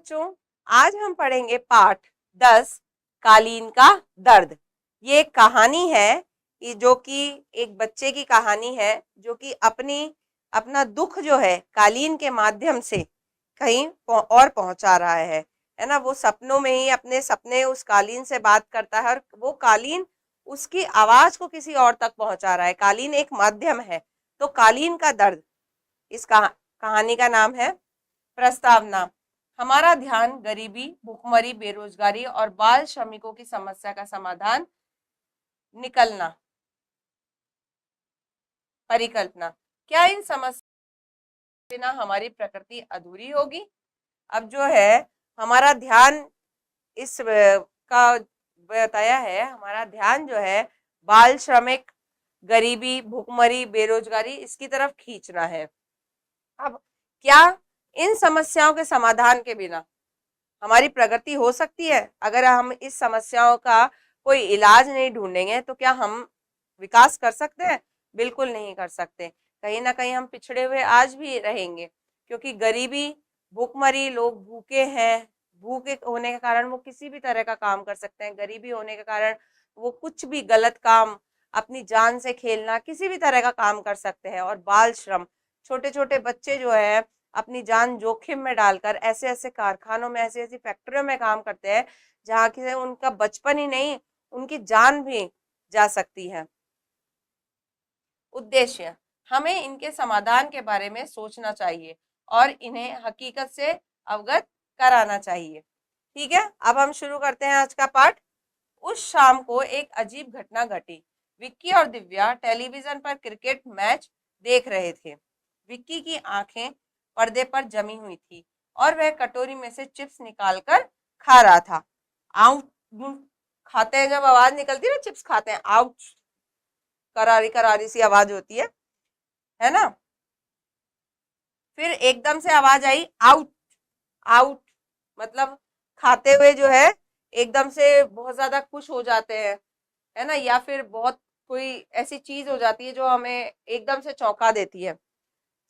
बच्चों, आज हम पढ़ेंगे पाठ 10 कालीन का दर्द। ये एक कहानी है कि जो कि एक बच्चे की कहानी है जो कि अपना दुख जो है कालीन के माध्यम से कहीं और पहुंचा रहा है ना। वो सपनों में ही अपने सपने उस कालीन से बात करता है और वो कालीन उसकी आवाज को किसी और तक पहुंचा रहा है। कालीन एक माध्यम है। तो कालीन का दर्द, इस कहानी का नाम है। प्रस्तावना। हमारा ध्यान गरीबी, भूखमरी, बेरोजगारी और बाल श्रमिकों की समस्या का समाधान निकलना। परिकल्पना। क्या इन समस्या बिना हमारी प्रकृति अधूरी होगी? अब जो है हमारा ध्यान का बताया है, हमारा ध्यान जो है बाल श्रमिक, गरीबी, भूखमरी, बेरोजगारी इसकी तरफ खींचना है। अब क्या इन समस्याओं के समाधान के बिना हमारी प्रगति हो सकती है? अगर हम इस समस्याओं का कोई इलाज नहीं ढूंढेंगे तो क्या हम विकास कर सकते हैं? बिल्कुल नहीं कर सकते। कहीं ना कहीं हम पिछड़े हुए आज भी रहेंगे, क्योंकि गरीबी, भूखमरी, लोग भूखे हैं। भूखे होने के कारण वो किसी भी तरह का काम कर सकते हैं। गरीबी होने के कारण वो कुछ भी गलत काम, अपनी जान से खेलना, किसी भी तरह का काम कर सकते हैं। और बाल श्रम, छोटे छोटे बच्चे जो है अपनी जान जोखिम में डालकर ऐसे ऐसे कारखानों में, ऐसी ऐसी फैक्ट्रियों में काम करते हैं जहाँ की उनका बचपन ही नहीं, उनकी जान भी जा सकती है। उद्देश्य। हमें इनके समाधान के बारे में सोचना चाहिए और इन्हें हकीकत से अवगत कराना चाहिए। ठीक है, अब हम शुरू करते हैं आज का पाठ। उस शाम को एक अजीब घटना घटी। विक्की और दिव्या टेलीविजन पर क्रिकेट मैच देख रहे थे। विक्की की आंखें पर्दे पर जमी हुई थी और वह कटोरी में से चिप्स निकालकर खा रहा था। आउट, खाते हैं जब आवाज निकलती है ना, चिप्स खाते हैं, आउट, करारी करारी सी आवाज होती है ना। फिर एकदम से आवाज आई आउट। आउट मतलब खाते हुए जो है एकदम से बहुत ज्यादा खुश हो जाते हैं, है ना, या फिर बहुत कोई ऐसी चीज हो जाती है जो हमें एकदम से चौंका देती है।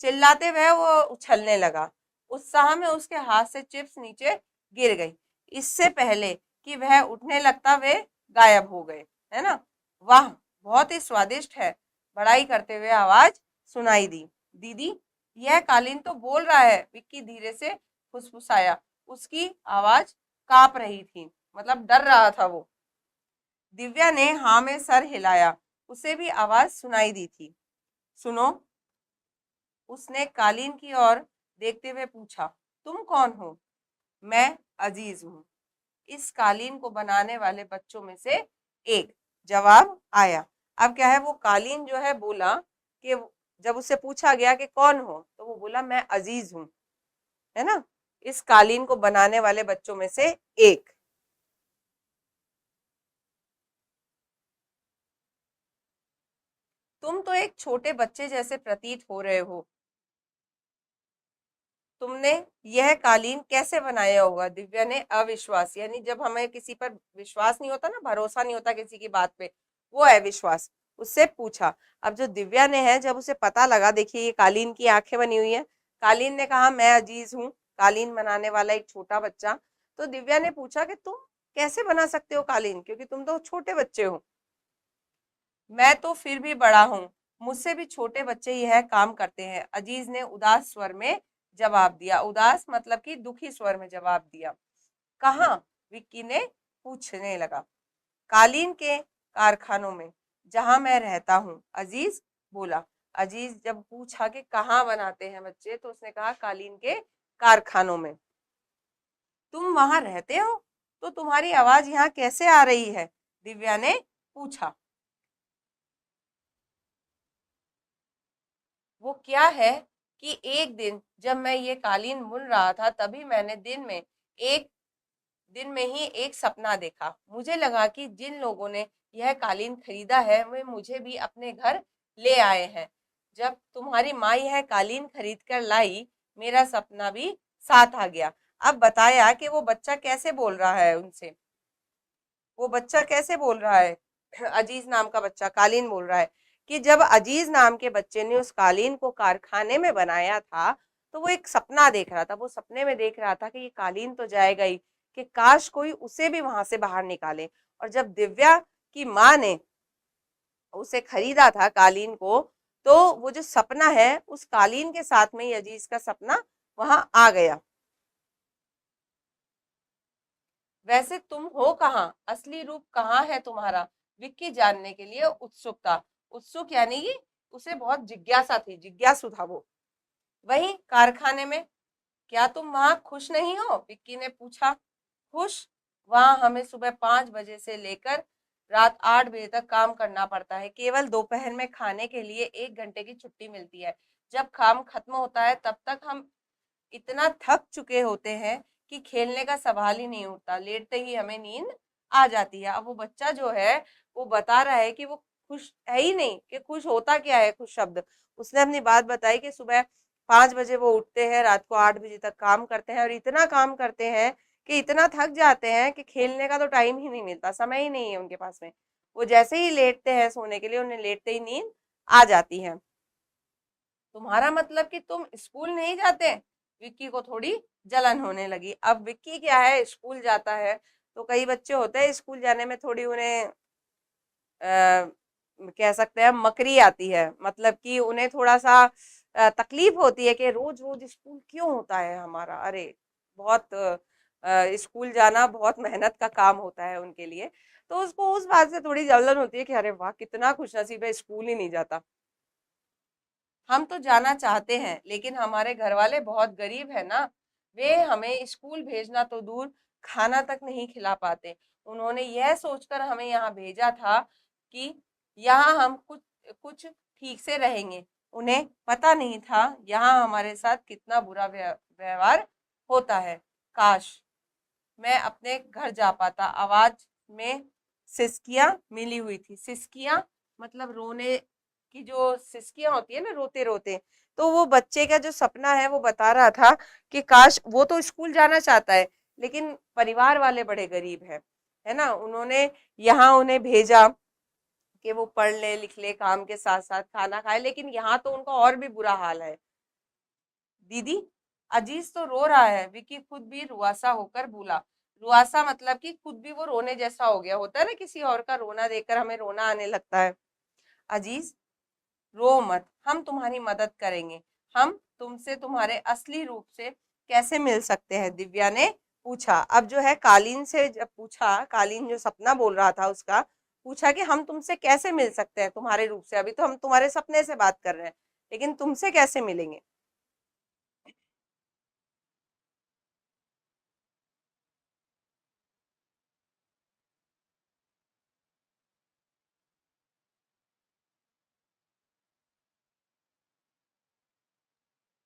चिल्लाते हुए वो उछलने लगा। उत्साह में उसके हाथ से चिप्स नीचे गिर गई। इससे पहले कि वह उठने लगता वे गायब हो गए, है ना। वाह, बहुत ही स्वादिष्ट है, बड़ाई करते हुए आवाज सुनाई दी। दीदी, यह कालीन तो बोल रहा है, विक्की धीरे से फुसफुसाया। उसकी आवाज कांप रही थी, मतलब डर रहा था वो। दिव्या ने हाँ में सर हिलाया, उसे भी आवाज सुनाई दी थी। सुनो, उसने कालीन की ओर देखते हुए पूछा, तुम कौन हो? मैं अजीज हूँ, इस कालीन को बनाने वाले बच्चों में से एक, जवाब आया। अब क्या है, वो कालीन जो है बोला कि जब उससे पूछा गया कि कौन हो, तो वो बोला मैं अजीज हूँ, है ना, इस कालीन को बनाने वाले बच्चों में से एक। तुम तो एक छोटे बच्चे जैसे प्रतीत हो रहे हो, तुमने यह कालीन कैसे बनाया होगा? दिव्या ने अविश्वास, यानी जब हमें किसी पर विश्वास नहीं होता ना, भरोसा नहीं होता किसी की बात पे, वो है विश्वास, उससे पूछा। अब जो दिव्या ने है, जब उसे पता लगा, देखिए ये कालीन की आंखें बनी हुई है, कालीन ने कहा मैं अजीज हूँ, कालीन बनाने वाला एक छोटा बच्चा। तो दिव्या ने पूछा कि तुम कैसे बना सकते हो कालीन, क्योंकि तुम तो छोटे बच्चे हो। मैं तो फिर भी बड़ा हूँ, मुझसे भी छोटे बच्चे यह काम करते हैं, अजीज ने उदास स्वर में जवाब दिया। उदास मतलब कि दुखी स्वर में जवाब दिया। कहाँ? विक्की ने पूछने लगा। कालीन के कारखानों में, जहां मैं रहता हूँ, अजीज बोला। अजीज जब पूछा कि कहाँ बनाते हैं बच्चे, तो उसने कहा कालीन के कारखानों में। तुम वहां रहते हो तो तुम्हारी आवाज यहाँ कैसे आ रही है? दिव्या ने पूछा। वो क्या है कि एक दिन जब मैं ये कालीन बुन रहा था, तभी मैंने दिन में ही एक सपना देखा। मुझे लगा कि जिन लोगों ने यह कालीन खरीदा है वे मुझे भी अपने घर ले आए हैं। जब तुम्हारी माँ यह कालीन खरीद कर लाई, मेरा सपना भी साथ आ गया। अब बताया कि वो बच्चा कैसे बोल रहा है उनसे। वो बच्चा कैसे बोल रहा है? अजीज नाम का बच्चा कालीन बोल रहा है कि जब अजीज नाम के बच्चे ने उस कालीन को कारखाने में बनाया था, तो वो एक सपना देख रहा था, वो सपने में देख रहा था कि ये कालीन तो जाएगा ही, कि काश कोई उसे भी वहां से बाहर निकाले। और जब दिव्या की माँ ने उसे खरीदा था कालीन को, तो वो जो सपना है उस कालीन के साथ में ही अजीज का सपना वहां आ गया। वैसे तुम हो कहाँ, असली रूप कहाँ है तुम्हारा, विक्की जानने के लिए उत्सुक था। उत्सुक यानी कि उसे बहुत जिज्ञासा थी, जिज्ञासु था वो। वहीं कारखाने में, क्या तुम वहां खुश नहीं हो, विक्की ने पूछा। खुश? वहां हमें सुबह 5 बजे से लेकर रात 8 बजे तक काम करना पड़ता है। केवल दोपहर में खाने के लिए 1 घंटे की छुट्टी मिलती है। जब काम खत्म होता है तब तक हम इतना थक चुके होते हैं कि खेलने का सवाल ही नहीं उठता। लेटते ही हमें नींद आ जाती है। अब वो बच्चा जो है वो बता रहा है कि वो खुश है ही नहीं, कि खुश होता क्या है, खुश शब्द। उसने अपनी बात बताई कि सुबह 5 बजे वो उठते हैं, रात को 8 बजे तक काम करते हैं, और इतना काम करते हैं कि इतना थक जाते हैं कि खेलने का तो टाइम ही नहीं मिलता, समय ही नहीं है उनके पास में। वो जैसे ही लेटते हैं सोने के लिए, उन्हें लेटते ही नींद आ जाती है। तुम्हारा मतलब कि तुम स्कूल नहीं जाते? विक्की को थोड़ी जलन होने लगी। अब विक्की क्या है, स्कूल जाता है, तो कई बच्चे होते हैं स्कूल जाने में थोड़ी उन्हें कह सकते हैं मकरी आती है, मतलब कि उन्हें थोड़ा सा तकलीफ होती है कि रोज रोज स्कूल क्यों होता है हमारा। अरे बहुत स्कूल जाना बहुत मेहनत का काम होता है उनके लिए। तो उसको उस बात से थोड़ी जलन होती है कि अरे वाह कितना खुशनसीब है, स्कूल ही नहीं जाता। हम तो जाना चाहते हैं लेकिन हमारे घर वाले बहुत गरीब है ना, वे हमें स्कूल भेजना तो दूर खाना तक नहीं खिला पाते। उन्होंने यह सोचकर हमें यहाँ भेजा था कि यहाँ हम कुछ कुछ ठीक से रहेंगे। उन्हें पता नहीं था यहाँ हमारे साथ कितना बुरा व्यवहार होता है। काश मैं अपने घर जा पाता। आवाज में सिसकियां मिली हुई थी। सिसकियां मतलब रोने की जो सिसकियां होती है ना, रोते रोते। तो वो बच्चे का जो सपना है वो बता रहा था कि काश, वो तो स्कूल जाना चाहता है लेकिन परिवार वाले बड़े गरीब हैं, है ना। उन्होंने यहाँ उन्हें भेजा कि वो पढ़ ले लिख ले, काम के साथ साथ खाना खाए, लेकिन यहाँ तो उनका और भी बुरा हाल है। दीदी, अजीज तो रो रहा है, विकी खुद भी रुआसा होकर बोला। रुआसा मतलब कि खुद भी वो रोने जैसा हो गया होता है ना, किसी और का रोना देखकर हमें रोना आने लगता है। अजीज रो मत, हम तुम्हारी मदद करेंगे। हम तुमसे तुम्हारे असली रूप से कैसे मिल सकते हैं, दिव्या ने पूछा। अब जो है कालीन से जब पूछा, कालीन जो सपना बोल रहा था उसका, पूछा कि हम तुमसे कैसे मिल सकते हैं तुम्हारे रूप से, अभी तो हम तुम्हारे सपने से बात कर रहे हैं, लेकिन तुमसे कैसे मिलेंगे।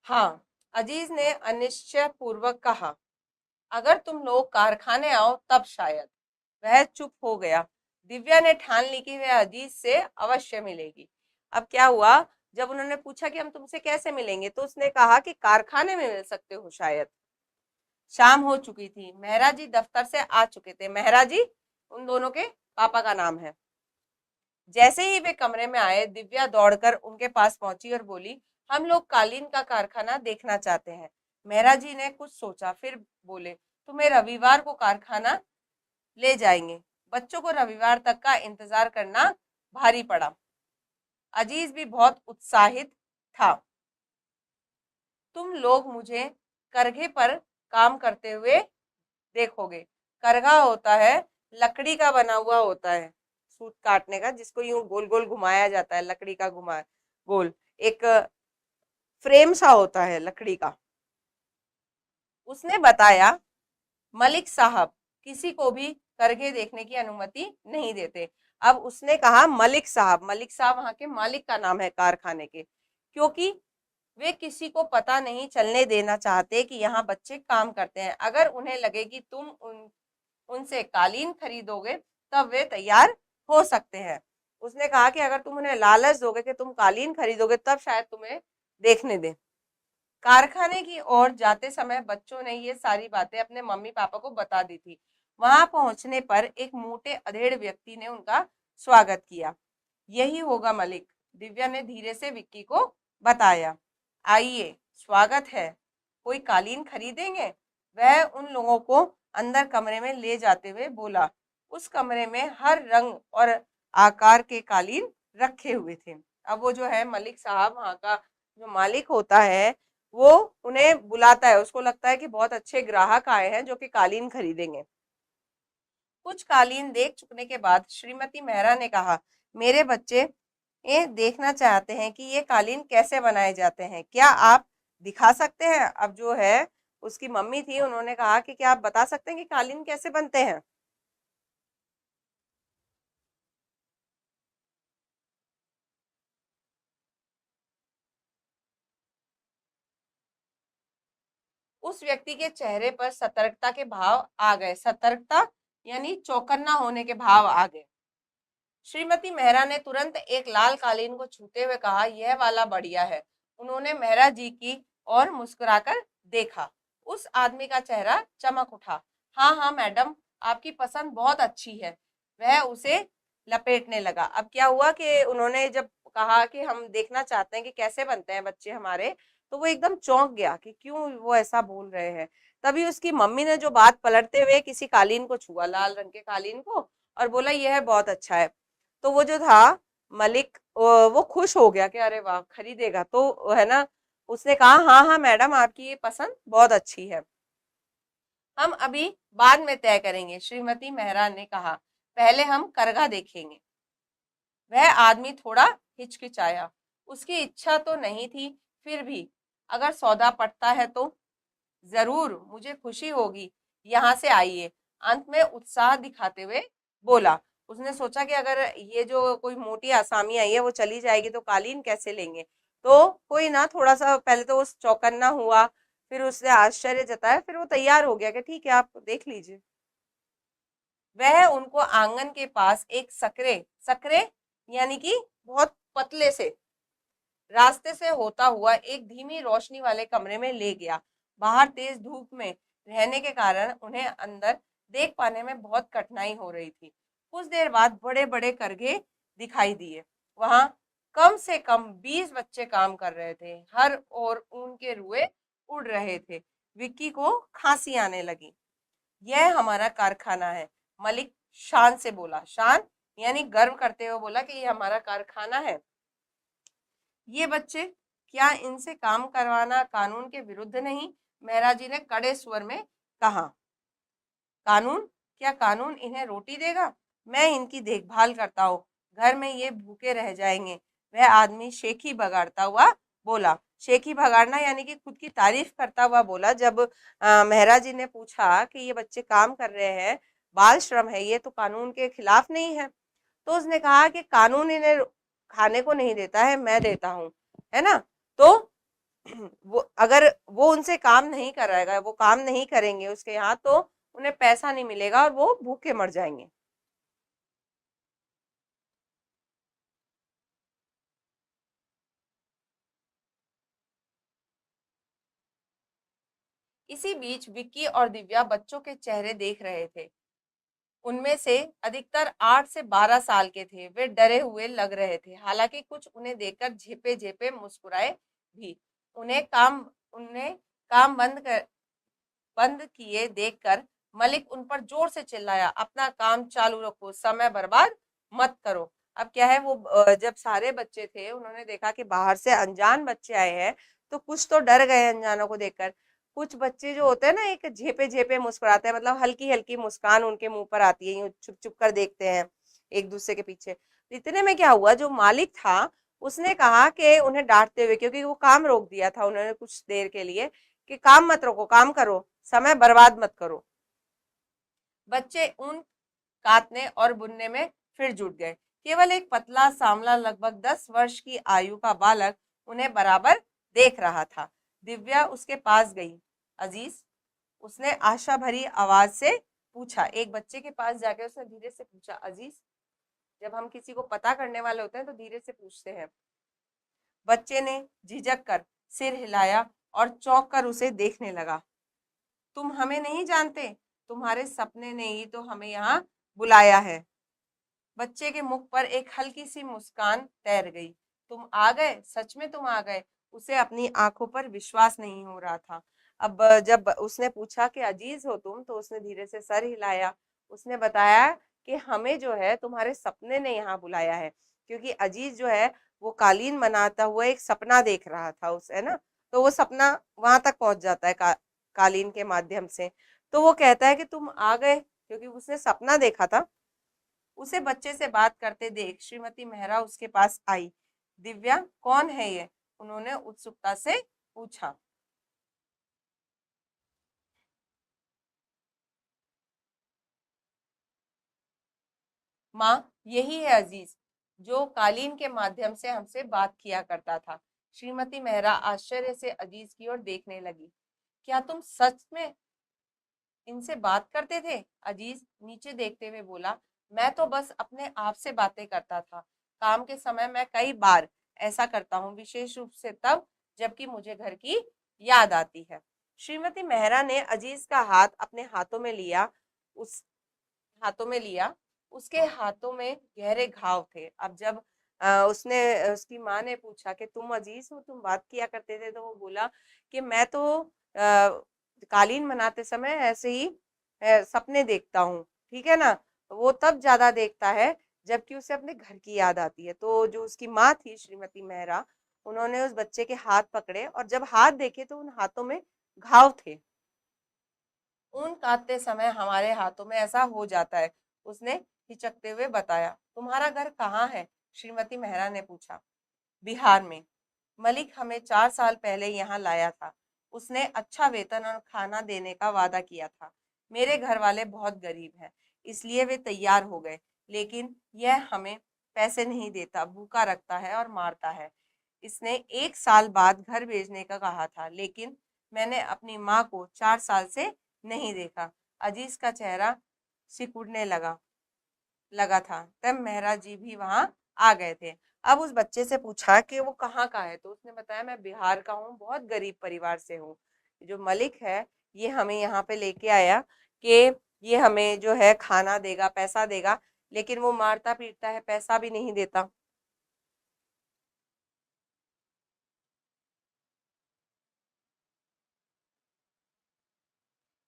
हाँ, अजीज ने अनिश्चय पूर्वक कहा, अगर तुम लोग कारखाने आओ तब शायद। वह चुप हो गया। दिव्या ने ठान ली कि वह अजीज से अवश्य मिलेगी। अब क्या हुआ, जब उन्होंने पूछा कि हम तुमसे कैसे मिलेंगे, तो उसने कहा कि कारखाने में मिल सकते हो शायद। शाम हो चुकी थी। मेहरा जी दफ्तर से आ चुके थे। मेहरा जी उन दोनों के पापा का नाम है। जैसे ही वे कमरे में आए, दिव्या दौड़कर उनके पास पहुंची और बोली, हम लोग कालीन का कारखाना देखना चाहते हैं। मेहरा जी ने कुछ सोचा, फिर बोले, तुम्हें रविवार को कारखाना ले जाएंगे। बच्चों को रविवार तक का इंतजार करना भारी पड़ा। अजीज भी बहुत उत्साहित था। तुम लोग मुझे करघे पर काम करते हुए देखोगे। करघा होता है, लकड़ी का बना हुआ होता है, सूत काटने का, जिसको यूं गोल गोल घुमाया जाता है, लकड़ी का घुमा गोल, एक फ्रेम सा होता है लकड़ी का। उसने बताया, मलिक साहब किसी को भी करघे देखने की अनुमति नहीं देते। अब उसने कहा मलिक साहब, मलिक साहब वहां के मालिक का नाम है कारखाने के, क्योंकि वे किसी को पता नहीं चलने देना चाहते कि यहाँ बच्चे काम करते हैं। अगर उन्हें लगे कि तुम उनसे कालीन खरीदोगे तब वे तैयार हो सकते हैं। उसने कहा कि अगर तुम उन्हें लालच दोगे कि तुम कालीन खरीदोगे तब शायद तुम्हें देखने दें। कारखाने की ओर जाते समय बच्चों ने ये सारी बातें अपने मम्मी पापा को बता दी थी। वहां पहुंचने पर एक मोटे अधेड़ व्यक्ति ने उनका स्वागत किया। यही होगा मलिक, दिव्या ने धीरे से विक्की को बताया। आइए, स्वागत है, कोई कालीन खरीदेंगे? वह उन लोगों को अंदर कमरे में ले जाते हुए बोला। उस कमरे में हर रंग और आकार के कालीन रखे हुए थे। अब वो जो है मलिक साहब, वहाँ का जो मालिक होता है, वो उन्हें बुलाता है। उसको लगता है कि बहुत अच्छे ग्राहक आए हैं जो कि कालीन खरीदेंगे। कुछ कालीन देख चुकने के बाद श्रीमती मेहरा ने कहा, मेरे बच्चे ये देखना चाहते हैं कि ये कालीन कैसे बनाए जाते हैं, क्या आप दिखा सकते हैं? अब जो है उसकी मम्मी थी, उन्होंने कहा कि क्या आप बता सकते हैं कि कालीन कैसे बनते हैं? उस व्यक्ति के चेहरे पर सतर्कता के भाव आ गए। सतर्कता यानी चौकन्ना होने के भाव आ गए। श्रीमती मेहरा ने तुरंत एक लाल कालीन को छूते हुए कहा, यह वाला बढ़िया है। उन्होंने मेहरा जी की और मुस्कुराकर देखा। उस आदमी का चेहरा चमक उठा। हाँ हाँ मैडम, आपकी पसंद बहुत अच्छी है। वह उसे लपेटने लगा। अब क्या हुआ कि उन्होंने जब कहा कि हम देखना चाहते हैं कि कैसे बनते हैं बच्चे हमारे, तो वो एकदम चौंक गया कि क्यों वो ऐसा बोल रहे हैं। तभी उसकी मम्मी ने जो बात पलटते हुए किसी कालीन को छुआ, लाल रंग के कालीन को, और बोला यह बहुत अच्छा है। तो वो जो था मलिक, वो खुश हो गया कि अरे वाह, खरीदेगा तो, है ना। उसने कहा, हाँ हाँ मैडम, आपकी ये पसंद बहुत अच्छी है, हम अभी बाद में तय करेंगे। श्रीमती मेहरा ने कहा, पहले हम करगा देखेंगे। वह आदमी थोड़ा हिचकिचाया। उसकी इच्छा तो नहीं थी, फिर भी अगर सौदा पड़ता है तो जरूर, मुझे खुशी होगी, यहाँ से आइए। अंत में उत्साह दिखाते हुए बोला। उसने सोचा कि अगर ये जो कोई मोटी आसामी आई है वो चली जाएगी तो कालीन कैसे लेंगे। तो कोई ना, थोड़ा सा पहले तो उस चौकन्ना हुआ, फिर उसने आश्चर्य जताया, फिर वो तैयार हो गया कि ठीक है, आप देख लीजिए। वह उनको आंगन के पास एक सकरे सकरे यानी कि बहुत पतले से रास्ते से होता हुआ एक धीमी रोशनी वाले कमरे में ले गया। बाहर तेज धूप में रहने के कारण उन्हें अंदर देख पाने में बहुत कठिनाई हो रही थी। कुछ देर बाद बड़े बड़े करघे दिखाई दिए। वहां कम से कम 20 बच्चे काम कर रहे थे। हर ओर ऊन के रुए उड़ रहे थे। विक्की को खांसी आने लगी। यह हमारा कारखाना है, मलिक शान से बोला। शान यानी गर्व करते हुए बोला कि ये हमारा कारखाना है। ये बच्चे, क्या इनसे काम करवाना कानून के विरुद्ध नहीं? मेहरा जी ने कड़े स्वर में कहा। कानून? क्या कानून इन्हें रोटी देगा? मैं इनकी देखभाल करता हूँ, घर में ये भूखे रह जाएंगे। वह आदमी शेखी बगाड़ता हुआ बोला। शेखी भगाड़ना यानी कि खुद की तारीफ करता हुआ बोला। जब मेहरा जी ने पूछा कि ये बच्चे काम कर रहे हैं, बाल श्रम है, ये तो कानून के खिलाफ नहीं है, तो उसने कहा कि कानून इन्हें खाने को नहीं देता है, मैं देता हूँ, है ना। तो वो अगर वो उनसे काम नहीं कराएगा, वो काम नहीं करेंगे उसके यहाँ, तो उन्हें पैसा नहीं मिलेगा और वो भूखे मर जाएंगे। इसी बीच विक्की और दिव्या बच्चों के चेहरे देख रहे थे। उनमें से अधिकतर 8 से 12 साल के थे। वे डरे हुए लग रहे थे, हालांकि कुछ उन्हें देखकर झेपे झेपे मुस्कुराए भी। उन्हें काम बंद किए देखकर मलिक उन पर जोर से चिल्लाया, अपना काम चालू रखो, समय बर्बाद मत करो। अब क्या है, वो जब सारे बच्चे थे, उन्होंने देखा कि बाहर से अनजान बच्चे आए हैं, तो कुछ तो डर गए अनजानों को देखकर। कुछ बच्चे जो होते हैं ना, एक झेपे झेपे मुस्कुराते हैं, मतलब हल्की हल्की मुस्कान उनके मुंह पर आती है, यूं छुप छुप कर देखते हैं एक दूसरे के पीछे। इतने में क्या हुआ, जो मालिक था उसने कहा कि उन्हें डांटते हुए, क्योंकि वो काम रोक दिया था उन्होंने कुछ देर के लिए, कि काम मत रोको, काम करो, समय बर्बाद मत करो। बच्चे ऊन काटने और बुनने में फिर जुट गए। केवल एक पतला सांवला लगभग 10 वर्ष की आयु का बालक उन्हें बराबर देख रहा था। दिव्या उसके पास गई। अजीज, उसने आशा भरी आवाज से पूछा। एक बच्चे के पास जाके उसने धीरे से पूछा, अजीज। जब हम किसी को पता करने वाले होते हैं तो धीरे से पूछते हैं। बच्चे ने झिझक कर सिर हिलाया और चौंक कर उसे देखने लगा। तुम हमें नहीं जानते, तुम्हारे सपने ने ही तो हमें यहाँ बुलाया है। बच्चे के मुख पर एक हल्की सी मुस्कान तैर गई। तुम आ गए, सच में तुम आ गए। उसे अपनी आंखों पर विश्वास नहीं हो रहा था। अब जब उसने पूछा कि अजीज हो तुम, तो उसने धीरे से सर हिलाया। उसने बताया कि हमें जो है तुम्हारे सपने ने यहाँ बुलाया है, क्योंकि अजीज जो है वो कालीन बनाता हुआ एक सपना देख रहा था उस, है ना। तो वो सपना वहां तक पहुंच जाता है कालीन के माध्यम से। तो वो कहता है कि तुम आ गए, क्योंकि उसने सपना देखा था। उसे बच्चे से बात करते देख श्रीमती मेहरा उसके पास आई। दिव्या, कौन है ये? उन्होंने उत्सुकता से पूछा। माँ, यही है अजीज, जो कालीन के माध्यम से हमसे बात किया करता था। श्रीमती मेहरा आश्चर्य से अजीज की ओर देखने लगी। क्या तुम सच में इनसे बात करते थे? अजीज नीचे देखते हुए बोला। मैं तो बस अपने आप से बातें करता था। काम के समय मैं कई बार ऐसा करता हूँ, विशेष रूप से तब जबकि मुझे घर की याद आती है। श्रीमती मेहरा ने अजीज का हाथ अपने हाथों में लिया। उस हाथों में लिया। उसके हाथों में गहरे घाव थे। अब जब उसकी माँ ने पूछा कि तुम अजीज हो, तुम बात किया करते थे, तो वो बोला कि मैं तो कालीन बनाते समय ऐसे ही सपने देखता हूँ, ठीक है ना। वो तब ज्यादा देखता है जबकि उसे अपने घर की याद आती है। तो जो उसकी माँ थी श्रीमती मेहरा, उन्होंने उस बच्चे के हाथ पकड़े और जब हाथ देखे तो उन हाथों में घाव थे। ऊन काटते समय हमारे हाथों में ऐसा हो जाता है, उसने हिचकते हुए बताया। तुम्हारा घर कहाँ है? श्रीमती मेहरा ने पूछा। बिहार में। मलिक हमें 4 साल पहले यहाँ लाया था। उसने अच्छा वेतन और खाना देने का वादा किया था। मेरे घर वाले बहुत गरीब हैं, इसलिए वे तैयार हो गए, लेकिन यह हमें पैसे नहीं देता, भूखा रखता है और मारता है। इसने 1 साल बाद घर भेजने का कहा था, लेकिन मैंने अपनी माँ को 4 साल से नहीं देखा। अजीज का चेहरा सिकुड़ने लगा लगा था। तब मेहरा जी भी वहां आ गए थे। अब उस बच्चे से पूछा कि वो कहाँ का है, तो उसने बताया मैं बिहार का हूँ, बहुत गरीब परिवार से हूँ। जो मलिक है ये हमें यहाँ पे लेके आया कि ये हमें जो है खाना देगा, पैसा देगा, लेकिन वो मारता पीटता है, पैसा भी नहीं देता।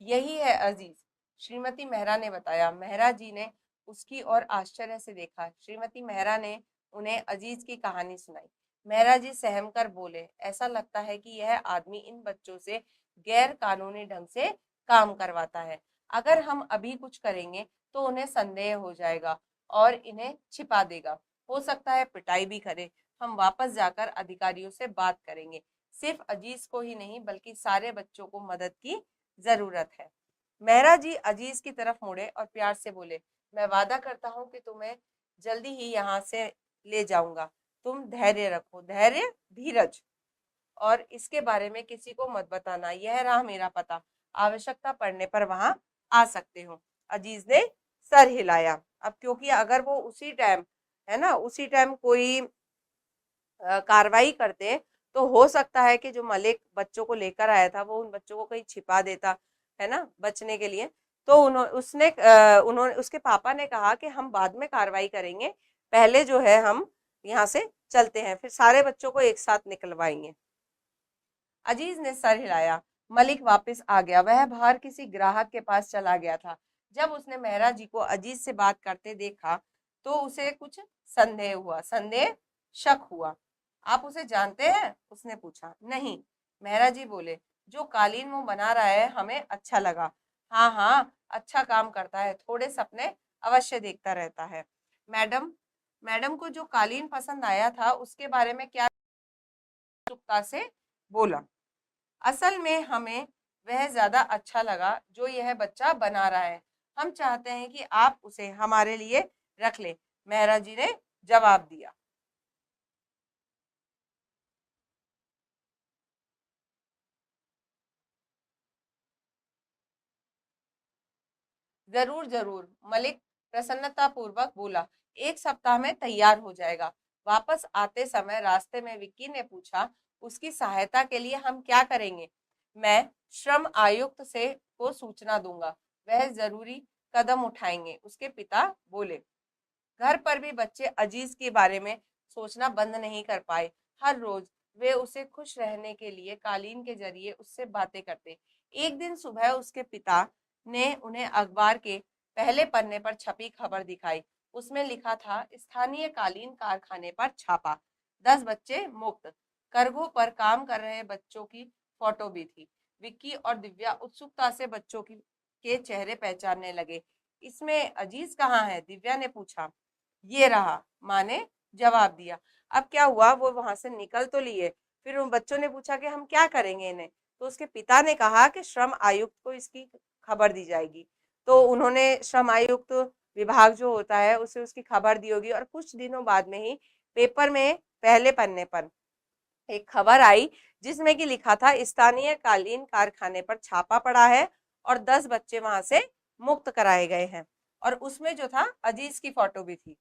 यही है अजीज, श्रीमती मेहरा ने बताया। मेहरा जी ने उसकी ओर आश्चर्य से देखा। श्रीमती मेहरा ने उन्हें अजीज की कहानी सुनाई। मेहरा जी सहम कर बोले, ऐसा लगता है कि यह आदमी इन बच्चों से गैर कानूनी ढंग से काम करवाता है। अगर हम अभी कुछ करेंगे तो उन्हें संदेह हो जाएगा और इन्हें छिपा देगा। हो सकता है पिटाई भी करे। हम वापस जाकर अधिकारियों से बात करेंगे। सिर्फ अजीज को ही नहीं बल्कि सारे बच्चों को मदद की जरूरत है। मेहरा जी अजीज की तरफ मुड़े और प्यार से बोले, मैं वादा करता हूँ कि तुम्हें जल्दी ही यहाँ से ले जाऊंगा। तुम धैर्य रखो, धैर्य, धीरज, और इसके बारे में किसी को मत बताना। यह रहा मेरा पता, आवश्यकता पड़ने पर वहां आ सकते हो। अजीज ने सर हिलाया। अब क्योंकि अगर वो उसी टाइम, है ना, उसी टाइम कोई कार्रवाई करते, तो हो सकता है कि जो मलिक बच्चों को लेकर आया था वो उन बच्चों को कहीं छिपा देता, है ना, बचने के लिए। तो उन्होंने उसके पापा ने कहा कि हम बाद में कार्रवाई करेंगे, पहले जो है हम यहाँ से चलते हैं, फिर सारे बच्चों को एक साथ निकलवाएंगे। अजीज ने सर हिलाया। मलिक वापस आ गया। वह बाहर किसी ग्राहक के पास चला गया था। जब उसने मेहरा जी को अजीज से बात करते देखा तो उसे कुछ संदेह हुआ, संदेह, शक हुआ। आप उसे जानते हैं? उसने पूछा। नहीं, मेहरा जी बोले। जो कालीन वो बना रहा है हमें अच्छा लगा। हाँ हाँ, अच्छा काम करता है, थोड़े सपने अवश्य देखता रहता है। मैडम, मैडम को जो कालीन पसंद आया था उसके बारे में क्या? उत्सुकता से बोला। असल में हमें वह ज्यादा अच्छा लगा जो यह बच्चा बना रहा है। हम चाहते हैं कि आप उसे हमारे लिए रख ले। मेहरा जी ने जवाब दिया। जरूर जरूर, मलिक प्रसन्नता पूर्वक बोला। 1 सप्ताह में तैयार हो जाएगा। वापस आते समय रास्ते में विक्की ने पूछा, उसकी सहायता के लिए हम क्या करेंगे? मैं श्रम आयुक्त से को सूचना दूंगा, वह जरूरी कदम उठाएंगे, उसके पिता बोले। घर पर भी बच्चे अजीज के बारे में सोचना बंद नहीं कर पाए। हर रोज वे उसे खुश रहने के लिए कालीन के जरिए उससे बातें करते। एक दिन सुबह उसके पिता ने उन्हें अखबार के पहले पन्ने पर छपी खबर दिखाई। उसमें लिखा था, स्थानीय कालीन कारखाने पर छापा, 10 बच्चे मुक्त। करघों पर काम कर रहे बच्चों की फोटो भी थी। विक्की और दिव्या उत्सुकता से बच्चों के चेहरे पहचानने लगे। इसमें अजीज कहाँ है? दिव्या ने पूछा। ये रहा, माँ ने जवाब दिया। अब क्या हुआ, वो वहां से निकल तो लिए, फिर उन बच्चों ने पूछा कि हम क्या करेंगे इन्हें? तो उसके पिता ने कहा कि श्रम आयुक्त को इसकी खबर दी जाएगी। तो उन्होंने श्रम आयुक्त विभाग जो होता है उसे उसकी खबर दी होगी, और कुछ दिनों बाद में ही पेपर में पहले पन्ने पर एक खबर आई जिसमें कि लिखा था, स्थानीय कालीन कारखाने पर छापा पड़ा है और 10 बच्चे वहां से मुक्त कराए गए हैं। और उसमें जो था, अजीज की फोटो भी थी।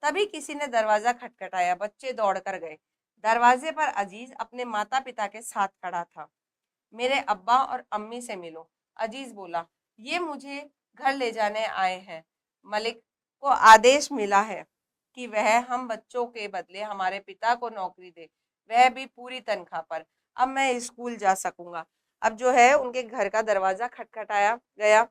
तभी किसी ने दरवाजा खटखटाया। बच्चे दौड़ कर गए। दरवाजे पर अजीज अपने माता पिता के साथ खड़ा था। मेरे अब्बा और अम्मी से मिलो, अजीज बोला। ये मुझे घर ले जाने आए हैं। मलिक को आदेश मिला है कि वह हम बच्चों के बदले हमारे पिता को नौकरी दे, वह भी पूरी तनख्वाह पर। अब मैं स्कूल जा सकूंगा। अब जो है उनके घर का दरवाजा खटखटाया गया।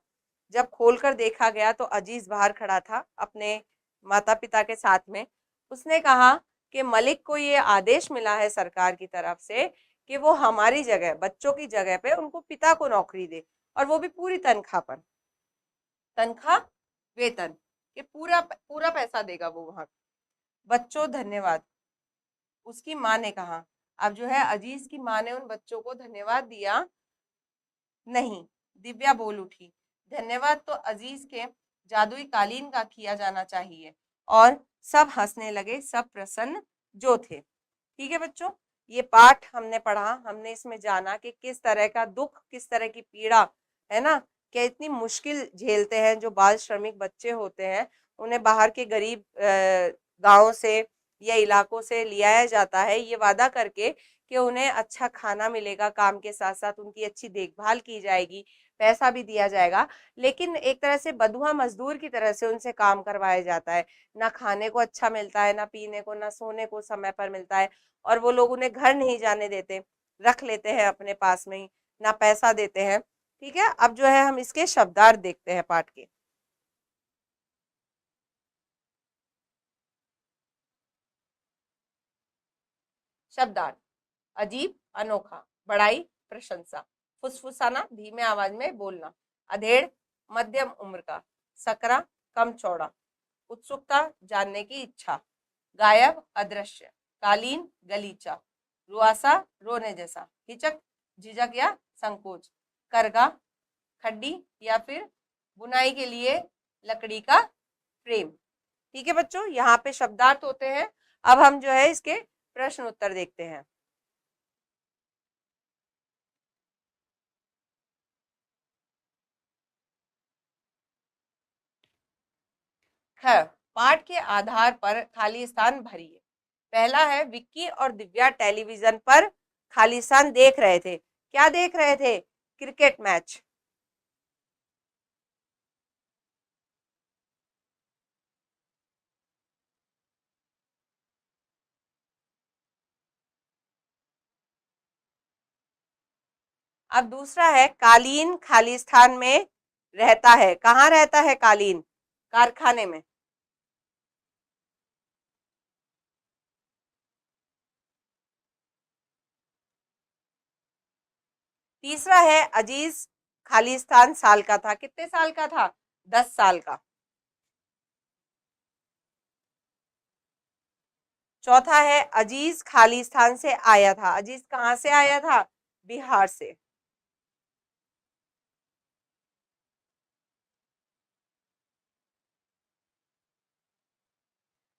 जब खोलकर देखा गया तो अजीज बाहर खड़ा था अपने माता पिता के साथ में। उसने कहा कि मलिक को ये आदेश मिला है सरकार की तरफ से कि वो हमारी जगह, बच्चों की जगह पे उनको पिता को नौकरी दे, और वो भी पूरी तनख्वाह पर। तनख्वाह, वेतन के पूरा पूरा पैसा देगा वो वहां। बच्चों धन्यवाद, उसकी माँ ने कहा। अब जो है अजीज की माँ ने उन बच्चों को धन्यवाद दिया। नहीं, दिव्या बोल उठी, धन्यवाद तो अजीज के जादुई कालीन का किया जाना चाहिए। और सब हंसने लगे, सब प्रसन्न जो थे। ठीक है बच्चों, ये पाठ हमने पढ़ा, हमने इसमें जाना कि किस तरह का दुख, किस तरह की पीड़ा है ना, क्या इतनी मुश्किल झेलते हैं जो बाल श्रमिक बच्चे होते हैं। उन्हें बाहर के गरीब गांवों से या इलाकों से लियाया जाता है, ये वादा करके कि उन्हें अच्छा खाना मिलेगा, काम के साथ साथ उनकी अच्छी देखभाल की जाएगी, पैसा भी दिया जाएगा। लेकिन एक तरह से बंधुआ मजदूर की तरह से उनसे काम करवाया जाता है। ना खाने को अच्छा मिलता है, ना पीने को, ना सोने को समय पर मिलता है। और वो लोग उन्हें घर नहीं जाने देते, रख लेते हैं अपने पास में ही, ना पैसा देते हैं। ठीक है, अब जो है हम इसके शब्दार्थ देखते हैं पाठ के। शब्दार्थ, अजीब, अनोखा, बड़ाई, प्रशंसा। फुसफुसाना, धीमे आवाज में बोलना। अधेड़, मध्यम उम्र का। सकरा, कम चौड़ा। उत्सुकता, जानने की इच्छा। गायब, अदृश्य। कालीन, गलीचा। रुआसा, रोने जैसा। हिचक, झिझक या संकोच। करगा, खड्डी या फिर बुनाई के लिए लकड़ी का फ्रेम। ठीक है बच्चों, यहाँ पे शब्दार्थ होते हैं। अब हम जो है इसके प्रश्न उत्तर देखते हैं। ख, पाठ के आधार पर खाली स्थान भरिए। पहला है, विक्की और दिव्या टेलीविजन पर खाली स्थान देख रहे थे। क्या देख रहे थे? Cricket match. अब दूसरा है, कालीन खाली स्थान में रहता है। कहाँ रहता है कालीन? कारखाने में। तीसरा है, अजीज खालिस्तान साल का था। कितने साल का था? 10 साल का। चौथा है, अजीज खालिस्तान से आया था। अजीज कहाँ से आया था? बिहार से।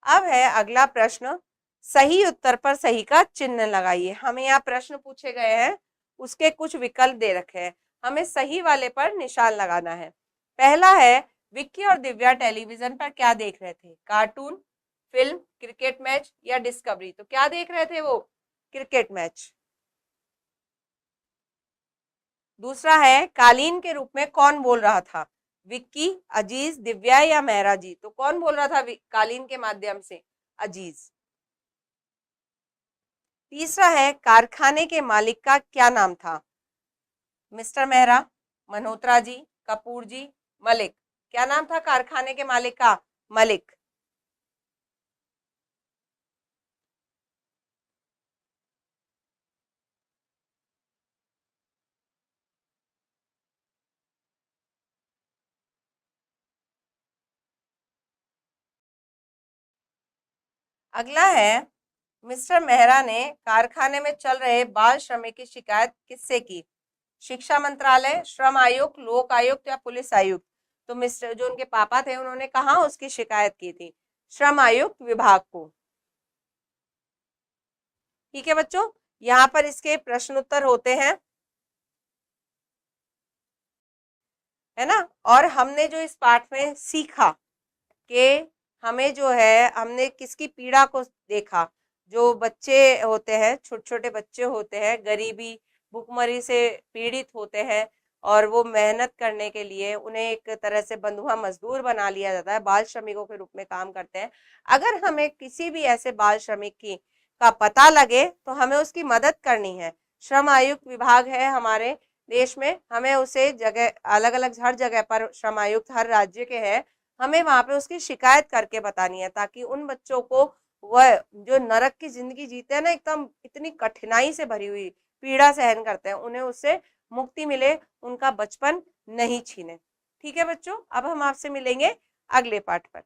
अब है अगला प्रश्न, सही उत्तर पर सही का चिन्ह लगाइए। हमें यहाँ प्रश्न पूछे गए हैं, उसके कुछ विकल्प दे रखे हैं, हमें सही वाले पर निशान लगाना है। पहला है, विक्की और दिव्या टेलीविजन पर क्या देख रहे थे? कार्टून, फिल्म, क्रिकेट मैच या डिस्कवरी। तो क्या देख रहे थे वो? Cricket match. दूसरा है, कालीन के रूप में कौन बोल रहा था? विक्की, अजीज, दिव्या या मेहरा जी। तो कौन बोल रहा था कालीन के माध्यम से? अजीज। तीसरा है कारखाने के मालिक का क्या नाम था? मिस्टर मेहरा, मल्होत्रा जी, कपूर जी, मलिक। क्या नाम था कारखाने के मालिक का? मलिक। अगला है, मिस्टर मेहरा ने कारखाने में चल रहे बाल श्रमिक की शिकायत किससे की? शिक्षा मंत्रालय, श्रम आयुक्त, लोक आयुक्त या पुलिस आयुक्त? तो मिस्टर जो उनके पापा थे उन्होंने कहाँ उसकी शिकायत की थी? श्रम आयुक्त विभाग को। ठीक है बच्चों, यहाँ पर इसके प्रश्न उत्तर होते हैं, है ना। और हमने जो इस पाठ में सीखा कि हमें जो है, हमने किसकी पीड़ा को देखा। जो बच्चे होते हैं, छोटे छोटे बच्चे होते हैं, गरीबी भुखमरी से पीड़ित होते हैं, और वो मेहनत करने के लिए उन्हें एक तरह से बंधुआ मजदूर बना लिया जाता है, बाल श्रमिकों के रूप में काम करते हैं। अगर हमें किसी भी ऐसे बाल श्रमिक की का पता लगे तो हमें उसकी मदद करनी है। श्रम आयुक्त विभाग है हमारे देश में, हमें उसे जगह अलग अलग हर जगह पर श्रम आयुक्त हर राज्य के हैं, हमें वहां पे उसकी शिकायत करके बतानी है, ताकि उन बच्चों को वह जो नरक की जिंदगी जीते हैं ना, एकदम इतनी कठिनाई से भरी हुई पीड़ा सहन करते हैं, उन्हें उससे मुक्ति मिले, उनका बचपन नहीं छीने। ठीक है बच्चों, अब हम आपसे मिलेंगे अगले पाठ पर।